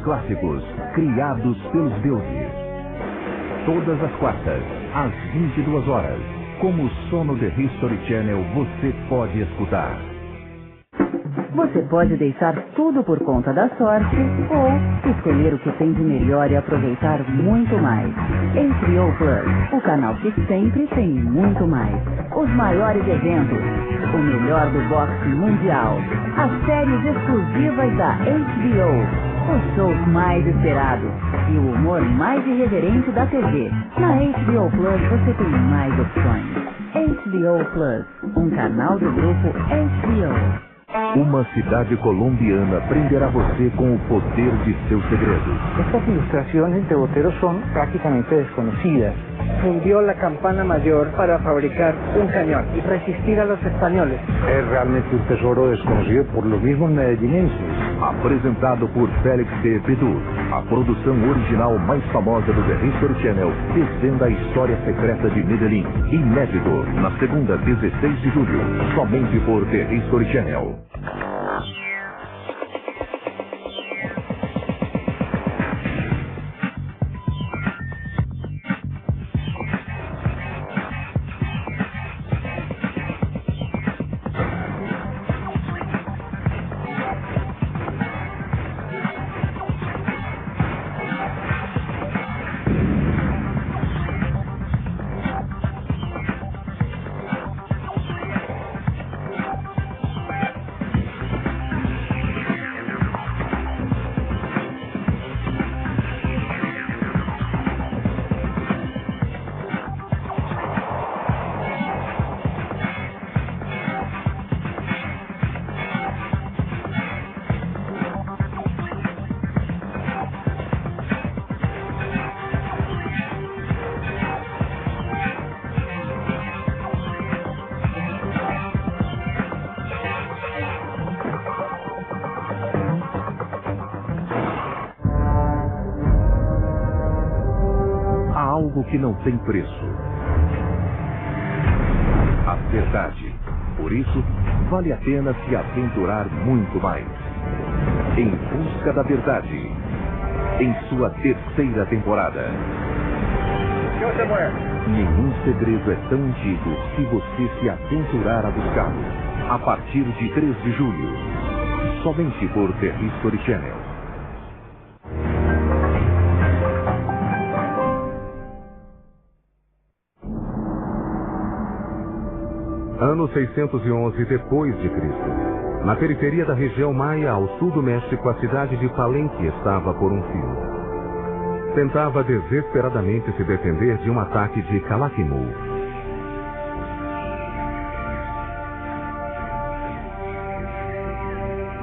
clássicos criados pelos deuses. Todas as quartas, às 22 horas, como sono The History Channel, você pode escutar. Você pode deixar tudo por conta da sorte ou escolher o que tem de melhor e aproveitar muito mais. HBO Plus, o canal que sempre tem muito mais. Os maiores eventos, o melhor do boxe mundial, as séries exclusivas da HBO, os shows mais esperados e o humor mais irreverente da TV. Na HBO Plus você tem mais opções. HBO Plus, um canal do grupo HBO. Uma cidade colombiana prenderá você com o poder de seus segredos. Estas ilustraciones de Botero son prácticamente desconocidas. Fundió la campana mayor para fabricar un cañón y resistir a los españoles. Es realmente un tesoro desconocido por los mismos medellinenses. Apresentado por Félix de Pedro, a produção original mais famosa do The History Channel, desvenda a história secreta de Medellín. Inédito, na segunda, 16 de julho, somente por The History Channel. Algo que não tem preço. A verdade. Por isso, vale a pena se aventurar muito mais. Em Busca da Verdade. Em sua terceira temporada. Nenhum segredo é tão antigo se você se aventurar a buscá-lo. A partir de 3 de julho. Somente por The History Channel. Ano 611 depois de Cristo. Na periferia da região maia, ao sul do México, a cidade de Palenque estava por um fio. Tentava desesperadamente se defender de um ataque de Calakmul.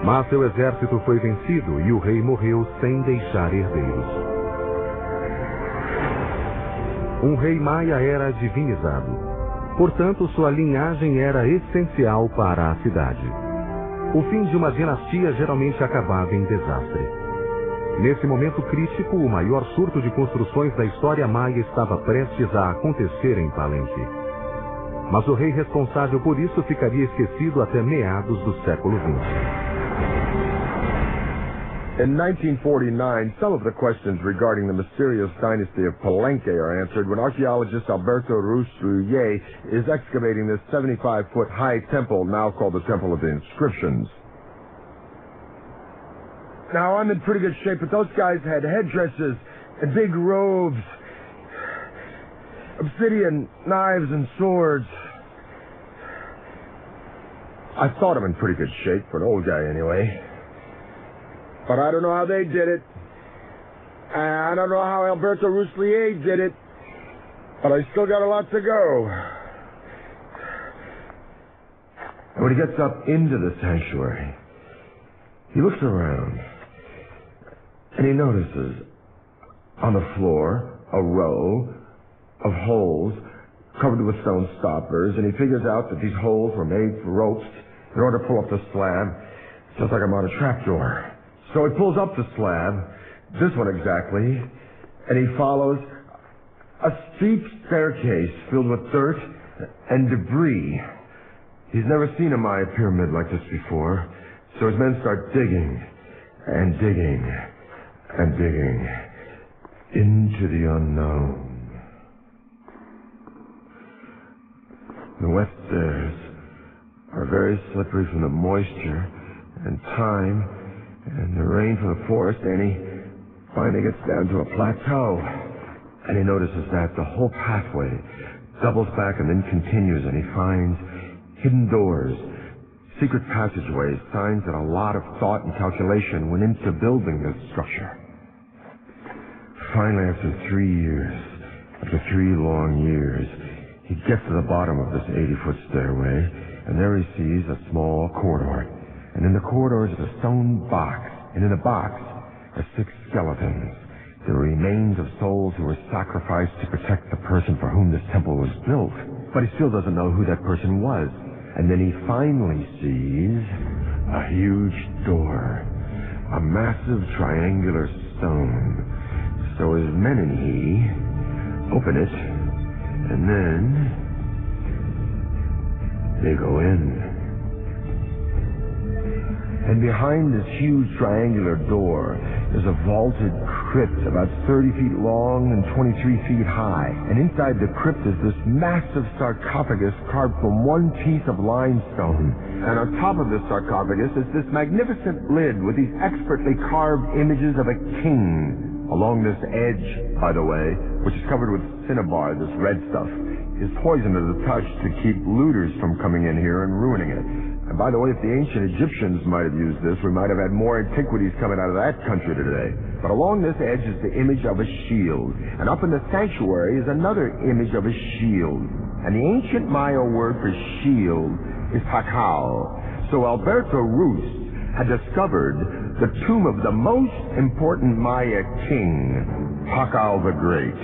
Mas seu exército foi vencido e o rei morreu sem deixar herdeiros. Um rei maia era divinizado. Portanto, sua linhagem era essencial para a cidade. O fim de uma dinastia geralmente acabava em desastre. Nesse momento crítico, o maior surto de construções da história maia estava prestes a acontecer em Palenque. Mas o rei responsável por isso ficaria esquecido até meados do século XX. In 1949, some of the questions regarding the mysterious dynasty of Palenque are answered when archaeologist Alberto Rusluye is excavating this 75-foot high temple, now called the Temple of the Inscriptions. Now, I'm in pretty good shape, but those guys had headdresses and big robes, obsidian, knives, and swords. I thought I'm in pretty good shape, for an old guy anyway. But I don't know how they did it. I don't know how Alberto Ruslier did it. But I still got a lot to go. And when he gets up into the sanctuary, he looks around. And he notices on the floor a row of holes covered with stone stoppers. And he figures out that these holes were made for ropes in order to pull up the slab, just like I'm on a trapdoor. So he pulls up the slab, this one exactly, and he follows a steep staircase filled with dirt and debris. He's never seen a Maya pyramid like this before, so his men start digging and digging and digging into the unknown. The wet stairs are very slippery from the moisture and time and the rain from the forest, and he finally gets down to a plateau. And he notices that the whole pathway doubles back and then continues, and he finds hidden doors, secret passageways, signs that a lot of thought and calculation went into building this structure. Finally, after 3 long years, he gets to the bottom of this 80-foot stairway, and there he sees a small corridor. And in the corridor is a stone box, and in the box are 6 skeletons, the remains of souls who were sacrificed to protect the person for whom this temple was built. But he still doesn't know who that person was. And then he finally sees a huge door, a massive triangular stone. So his men and he open it, and then they go in. And behind this huge triangular door is a vaulted crypt about 30 feet long and 23 feet high. And inside the crypt is this massive sarcophagus carved from one piece of limestone. And on top of this sarcophagus is this magnificent lid with these expertly carved images of a king. Along this edge, by the way, which is covered with cinnabar, this red stuff, is poisoned to the touch to keep looters from coming in here and ruining it. And by the way, if the ancient Egyptians might have used this, we might have had more antiquities coming out of that country today. But along this edge is the image of a shield. And up in the sanctuary is another image of a shield. And the ancient Maya word for shield is pakal. So Alberto Rus had discovered the tomb of the most important Maya king, Pakal the Great.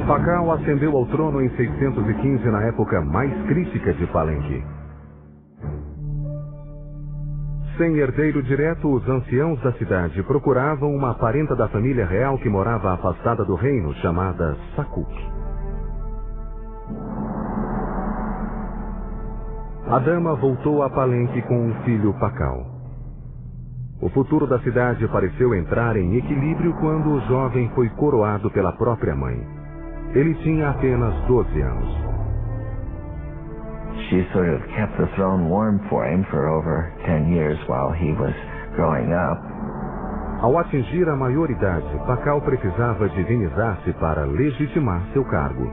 Pakal ascendeu ao trono em 615, na época mais crítica de Palenque. Sem herdeiro direto, os anciãos da cidade procuravam uma parenta da família real que morava afastada do reino, chamada Sakuk. A dama voltou a Palenque com um filho Pakal. O futuro da cidade pareceu entrar em equilíbrio quando o jovem foi coroado pela própria mãe. Ele tinha apenas 12 anos. She sort of kept the throne warm for him for over 10 years while he was growing up. Ao atingir a maioridade, Pakal precisava divinizar-se para legitimar seu cargo.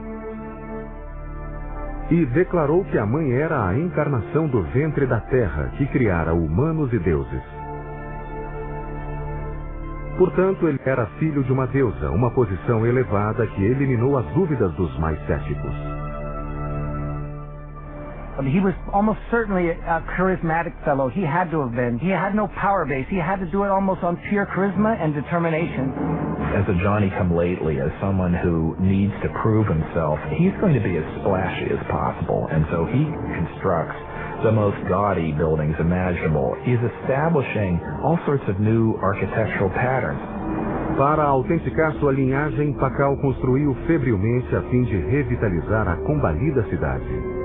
E declarou que a mãe era a encarnação do ventre da terra que criara humanos e deuses. Portanto, ele era filho de uma deusa, uma posição elevada que eliminou as dúvidas dos mais céticos. He was almost certainly a charismatic fellow. He had to have been. He had no power base. He had to do it almost on pure charisma and determination. As a Johnny-come-lately, as someone who needs to prove himself, he's going to be as splashy as possible. And so he constructs the most gaudy buildings imaginable. He's establishing all sorts of new architectural patterns. Para autenticar sua linhagem, Pakal construiu febrilmente a fim de revitalizar a combalida cidade.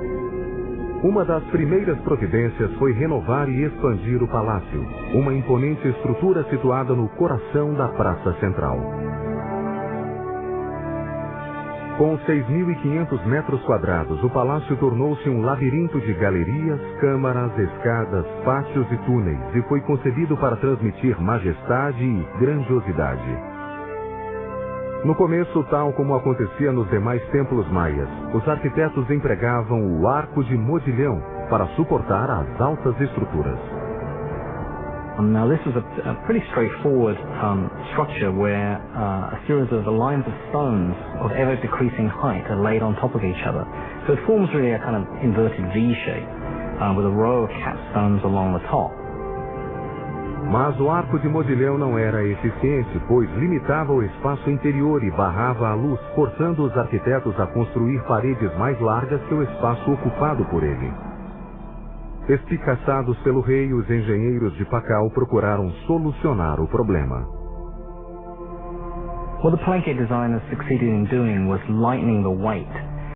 Uma das primeiras providências foi renovar e expandir o palácio, uma imponente estrutura situada no coração da Praça Central. Com 6.500 metros quadrados, o palácio tornou-se um labirinto de galerias, câmaras, escadas, pátios e túneis, e foi concebido para transmitir majestade e grandiosidade. No começo, tal como acontecia nos demais templos maias, os arquitetos empregavam o arco de modilhão para suportar as altas estruturas. Now this was a pretty straightforward structure where a series of lines of stones of ever-decreasing height are laid on top of each other. So it forms really a kind of inverted V shape with a row of capstones along the top. Mas o arco de modilhão não era eficiente, pois limitava o espaço interior e barrava a luz, forçando os arquitetos a construir paredes mais largas que o espaço ocupado por ele. Espicaçados pelo rei, os engenheiros de Pakal procuraram solucionar o problema. What the Palenque designers succeeded in doing was lightening the weight